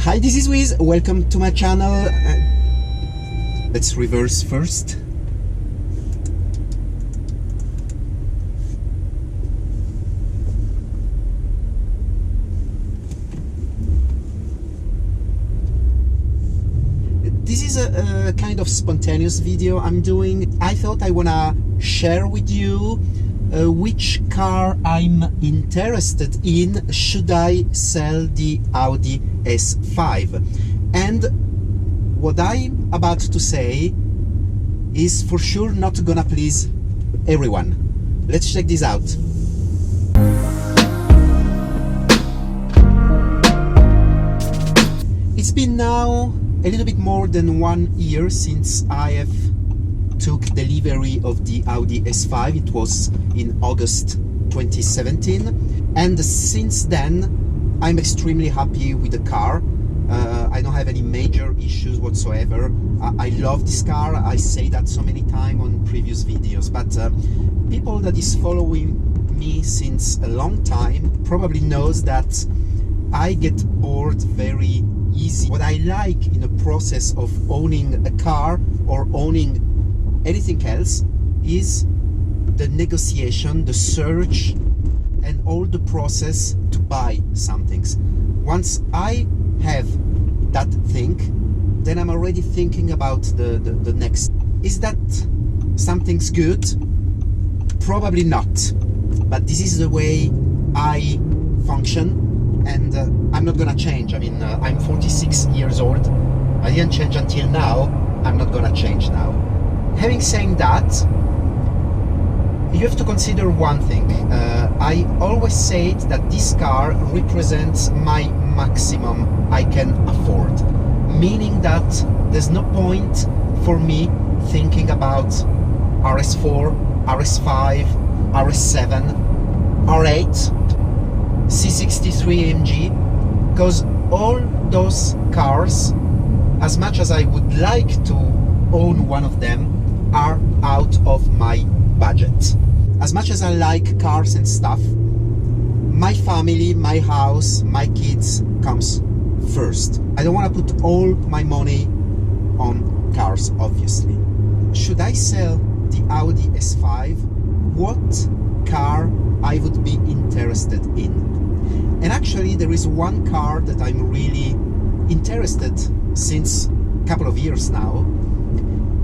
Hi, this is WIZE. Welcome to my channel. Let's reverse first. This is a kind of spontaneous video I'm doing. I thought I wanna share with you which car I'm interested in should I sell the Audi S5. And what I'm about to say is for sure not gonna please everyone. Let's check this out. It's been now a little bit more than 1 year since I have took delivery of the Audi S5. It was in August 2017, and since then I'm extremely happy with the car. I don't have any major issues whatsoever. I love this car. I say that so many times on previous videos, but people that is following me since a long time probably knows that I get bored very easy. What I like in the process of owning a car or owning anything else is the negotiation, the search, and all the process to buy some things. Once I have that thing, then I'm already thinking about the next. Is that something's good? Probably not, but this is the way I function, and I'm not gonna change. I mean, I'm 46 years old. I didn't change until now. I'm not gonna change now. Having said that, you have to consider one thing. I always said that this car represents my maximum I can afford, meaning that there's no point for me thinking about RS4, RS5, RS7, R8, C63 AMG, because all those cars, as much as I would like to own one of them, are out of my budget. As much as I like cars and stuff, my family, my house, my kids comes first. I don't want to put all my money on cars, obviously. Should I sell the Audi S5? What car I would be interested in? And actually there is one car that I'm really interested since a couple of years now,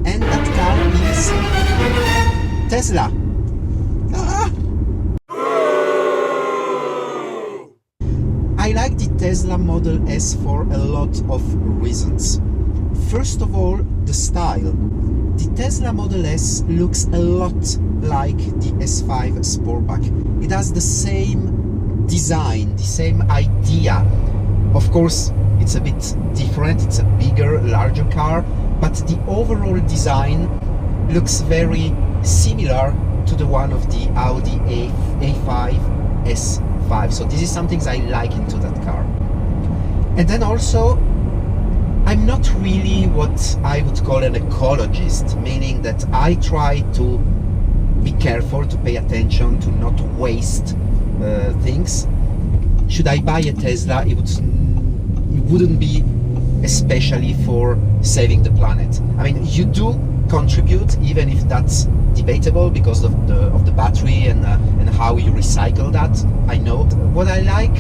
and that car is Tesla. I like the Tesla Model S for a lot of reasons. First of all, the style. The Tesla Model S looks a lot like the S5 Sportback. It has the same design, the same idea. Of course, it's a bit different. It's a bigger, larger car, but the overall design looks very similar to the one of the Audi A5 S5. So this is something I like into that car. And then also, I'm not really what I would call an ecologist, meaning that I try to be careful, to pay attention, to not waste things. Should I buy a Tesla, it wouldn't be especially for saving the planet. I mean, you do contribute, even if that's debatable because of the battery and how you recycle that. I know. What I like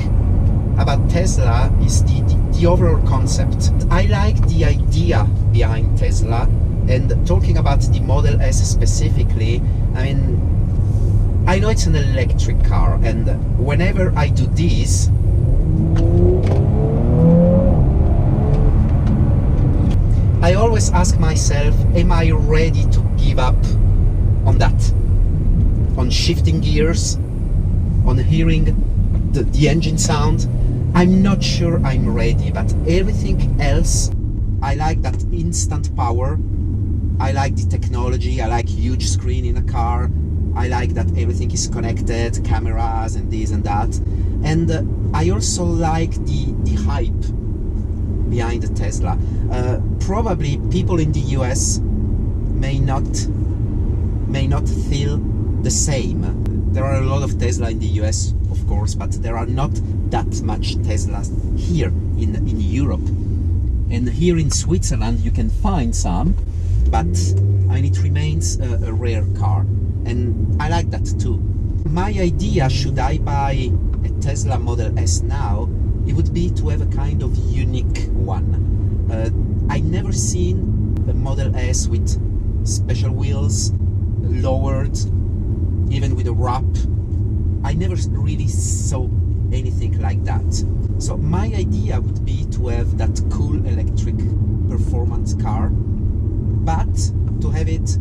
about Tesla is the overall concept. I like the idea behind Tesla, and talking about the Model S specifically, I mean, I know it's an electric car, and whenever I do this, I always ask myself, am I ready to give up on that? On shifting gears, on hearing the engine sound? I'm not sure I'm ready, but everything else, I like that instant power. I like the technology. I like huge screen in a car. I like that everything is connected, cameras and this and that. And I also like the hype behind the Tesla. Probably people in the US may not feel the same. There are a lot of Tesla in the US of course, but there are not that much Teslas here in Europe. And here in Switzerland you can find some, but I mean, it remains a rare car, and I like that too. My idea, should I buy a Tesla Model S now, it would be to have a kind of unique one. I never seen a Model S with special wheels, lowered, even with a wrap. I never really saw anything like that. So my idea would be to have that cool electric performance car, but to have it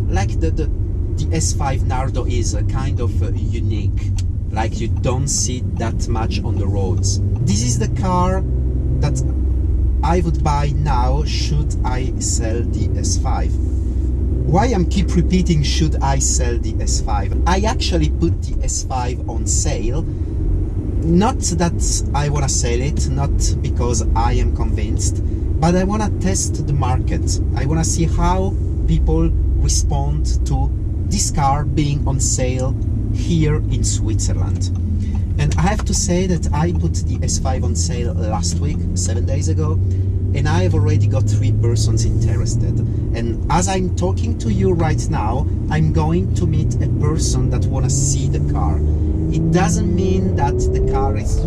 like the S5 Nardo is, a kind of unique, like you don't see that much on the roads. This is the car that I would buy now should I sell the S5. Why I'm keep repeating should I sell the S5? I actually put the S5 on sale. Not that I want to sell it, not because I am convinced, but I want to test the market. I want to see how people respond to this car being on sale here in Switzerland. And I have to say that I put the S5 on sale last week, 7 days ago, and I have already got 3 persons interested. And as I'm talking to you right now, I'm going to meet a person that want to see the car. It doesn't mean that the car is...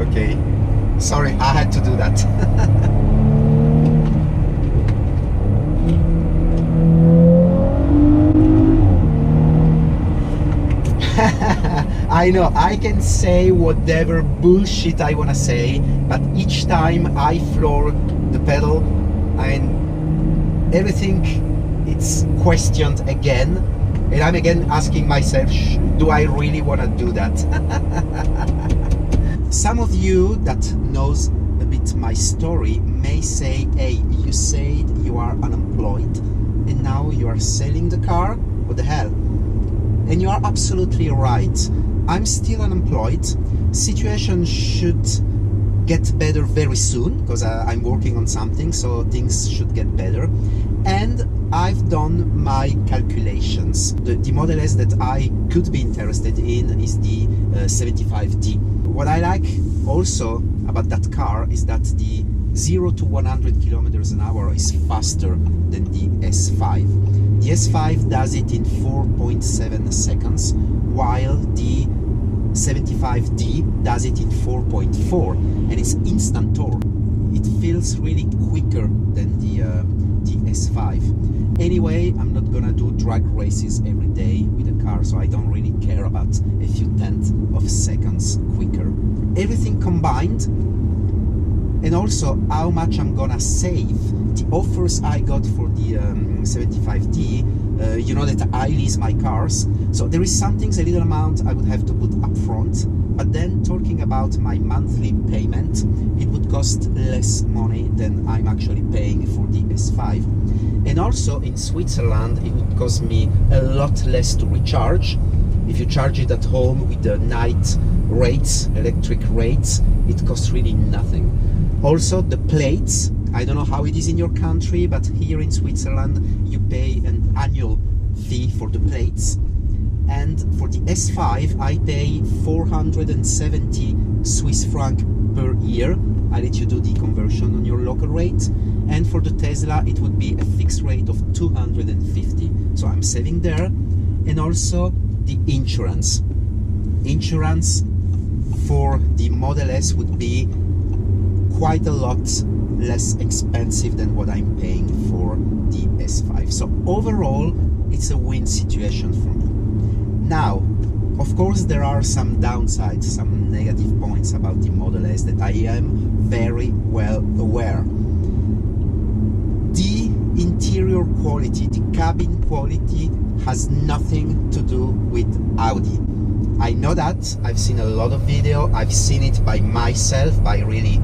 Okay, sorry, I had to do that. I know, I can say whatever bullshit I wanna say, but each time I floor the pedal, everything it's questioned again, and I'm again asking myself, do I really wanna do that? Some of you that knows a bit my story may say, hey, you said you are unemployed and now you are selling the car? What the hell? And you are absolutely right. I'm still unemployed. Situation should get better very soon because I'm working on something, so things should get better. And I've done my calculations. The Model S that I could be interested in is the 75D. What I like also about that car is that the 0 to 100 kilometers an hour is faster than the S5. The S5 does it in 4.7 seconds, while the 75D does it in 4.4, and it's instant torque. It feels really quicker than the S5. Anyway, I'm not gonna do drag races every day with a car, so I don't really care about a few tenths of seconds quicker. Everything combined, and also how much I'm gonna save. The offers I got for the 75D, you know that I lease my cars, so there is something, a little amount I would have to put up front, but then talking about my monthly payment, it would cost less money than I'm actually paying for the S5. And also in Switzerland it would cost me a lot less to recharge. If you charge it at home with the night rates, electric rates, it costs really nothing. Also the plates, I don't know how it is in your country, but here in Switzerland you pay an annual fee for the plates. And for the S5 I pay 470 Swiss franc per year. I let you do the conversion on your local rate. And for the Tesla it would be a fixed rate of 250. So I'm saving there. And also the insurance. Insurance for the Model S would be quite a lot less expensive than what I'm paying for the S5. So overall, it's a win situation for me. Now, of course, there are some downsides, some negative points about the Model S that I am very well aware. The interior quality, the cabin quality has nothing to do with Audi. I know that, I've seen a lot of video, I've seen it by myself, by really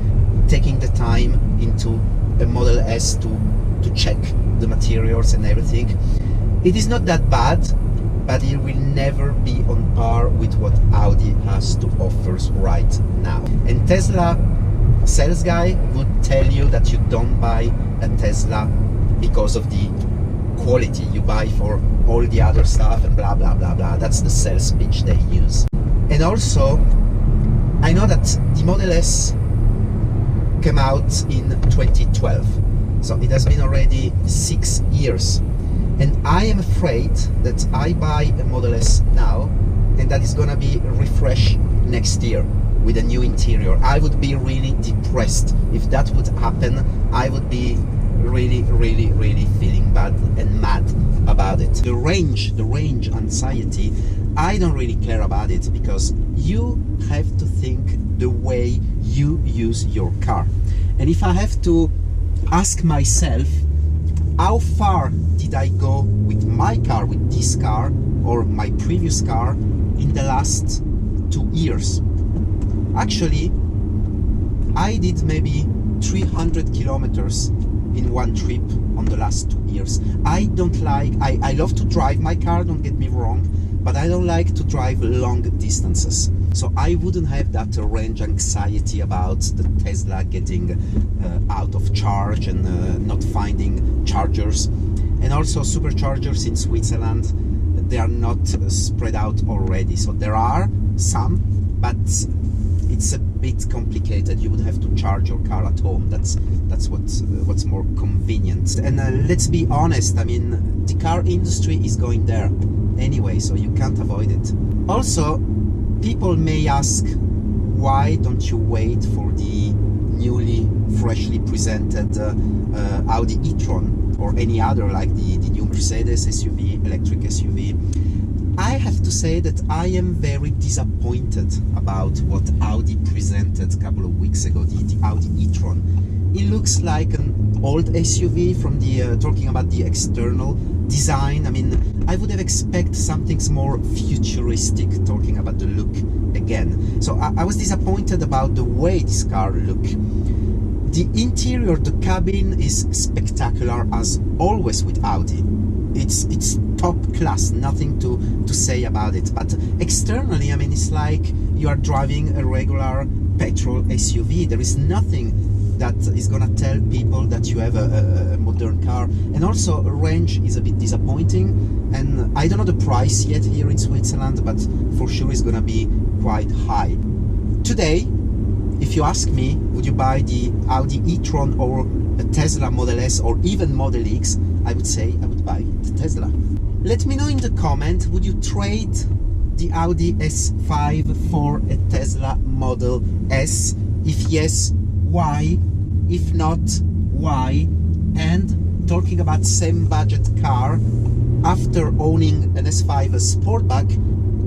taking the time into a Model S to check the materials and everything. It is not that bad, but it will never be on par with what Audi has to offer right now. And Tesla sales guy would tell you that you don't buy a Tesla because of the quality, you buy for all the other stuff and blah blah blah blah. That's the sales pitch they use. And also, I know that the Model S came out in 2012, so it has been already 6 years, and I am afraid that I buy a Model S now and that is gonna be refreshed next year with a new interior. I would be really depressed if that would happen. I would be really feeling bad and mad about it. The range anxiety, I don't really care about it, because you have to think the way you use your car. And if I have to ask myself, how far did I go with my car, with this car or my previous car in the last 2 years? Actually, I did maybe 300 kilometers in one trip on the last 2 years. I don't like, I love to drive my car, don't get me wrong, but I don't like to drive long distances. So I wouldn't have that range anxiety about the Tesla getting out of charge and not finding chargers. And also superchargers in Switzerland, they are not spread out already. So there are some, but it's a bit complicated. You would have to charge your car at home. That's what's more convenient. And let's be honest, I mean, the car industry is going there anyway, so you can't avoid it. Also, people may ask, why don't you wait for the newly, freshly presented Audi e-tron or any other, like the new Mercedes SUV, electric SUV? I have to say that I am very disappointed about what Audi presented a couple of weeks ago, the Audi e-tron. It looks like an old SUV from the, talking about the external design. I mean, I would have expected something more futuristic, talking about the look again. So I was disappointed about the way this car looked. The interior, the cabin is spectacular as always with Audi. It's top class, nothing to say about it. But externally, I mean, it's like you are driving a regular petrol SUV. There is nothing that is gonna tell people that you have a modern car. And also range is a bit disappointing, and I don't know the price yet here in Switzerland, but for sure it's gonna be quite high. Today, if you ask me, would you buy the Audi e-tron or a Tesla Model S or even Model X, I would say I would buy the Tesla. Let me know in the comment, would you trade the Audi S5 for a Tesla Model S? If yes, why? If not, why? And talking about same budget car, after owning an S5 Sportback,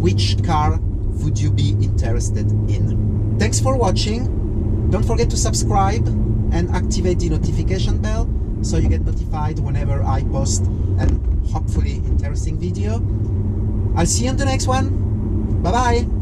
which car would you be interested in? Thanks for watching. Don't forget to subscribe and activate the notification bell so you get notified whenever I post an hopefully interesting video. I'll see you on the next one. Bye bye.